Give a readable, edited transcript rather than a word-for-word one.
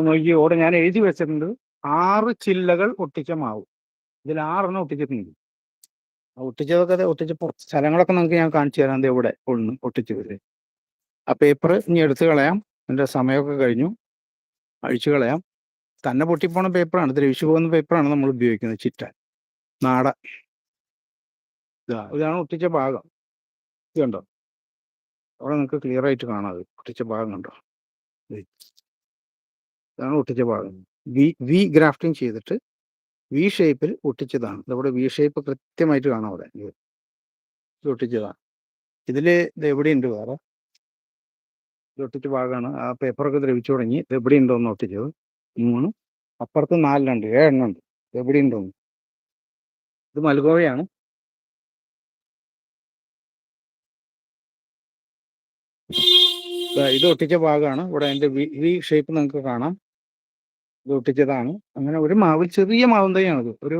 നോക്കി ഇവിടെ ഞാൻ എഴുതി വെച്ചിട്ടുണ്ട് 6 ചില്ലകൾ ഒട്ടിച്ച മാവ്. ഇതിൽ 6 ഒട്ടിച്ചിട്ടുണ്ട്. ഒട്ടിച്ചതൊക്കെ ഒട്ടിച്ചപ്പോൾ സ്ഥലങ്ങളൊക്കെ നിങ്ങൾക്ക് ഞാൻ കാണിച്ചു തരാം. ഇവിടെ ഒന്ന് ഒട്ടിച്ചത്. ആ പേപ്പർ ഇനി എടുത്തു കളയാം. എൻ്റെ സമയമൊക്കെ കഴിഞ്ഞു. അഴിച്ചു കളയാം. തന്നെ പൊട്ടിപ്പോണ പേപ്പറാണ്. ദ്രവിച്ചു പോകുന്ന പേപ്പറാണ് നമ്മൾ ഉപയോഗിക്കുന്നത്. ചിറ്റ നാട ഇതാണ് ഒട്ടിച്ച ഭാഗം. ഇത് കണ്ടോ? അവിടെ നിങ്ങൾക്ക് ക്ലിയർ ആയിട്ട് കാണാം. ഒട്ടിച്ച ഭാഗം കണ്ടോ? ഇതാണ് ഒട്ടിച്ച ഭാഗം. വി ഗ്രാഫ്റ്റിംഗ് ചെയ്തിട്ട് വി ഷേപ്പിൽ ഒട്ടിച്ചതാണ്. ഇതവിടെ വി ഷേപ്പ് കൃത്യമായിട്ട് കാണാം. അവിടെ ഇത് ഒട്ടിച്ചതാണ്. ഇതില് ഇത് എവിടെയുണ്ട് വേറെ? ഇത് ഒട്ടിച്ച ഭാഗമാണ്. ആ പേപ്പറൊക്കെ ദ്രവിച്ചു തുടങ്ങി. ഇത് എവിടെയുണ്ടോന്ന് ഒട്ടിച്ചത് 3, അപ്പുറത്ത് 4 ഉണ്ട്, 7 ഉണ്ട്. ഇത് എവിടെയുണ്ടോന്ന്. ഇത് മൽഗോവയാണ്. ഇത് ഒട്ടിച്ച ഭാഗമാണ്. ഇവിടെ അതിന്റെ വി ഷേപ്പ് നിങ്ങൾക്ക് കാണാം. ഇത് ഒട്ടിച്ചതാണ്. അങ്ങനെ ഒരു മാവ്, ചെറിയ മാവും തൈയാണിത്. ഒരു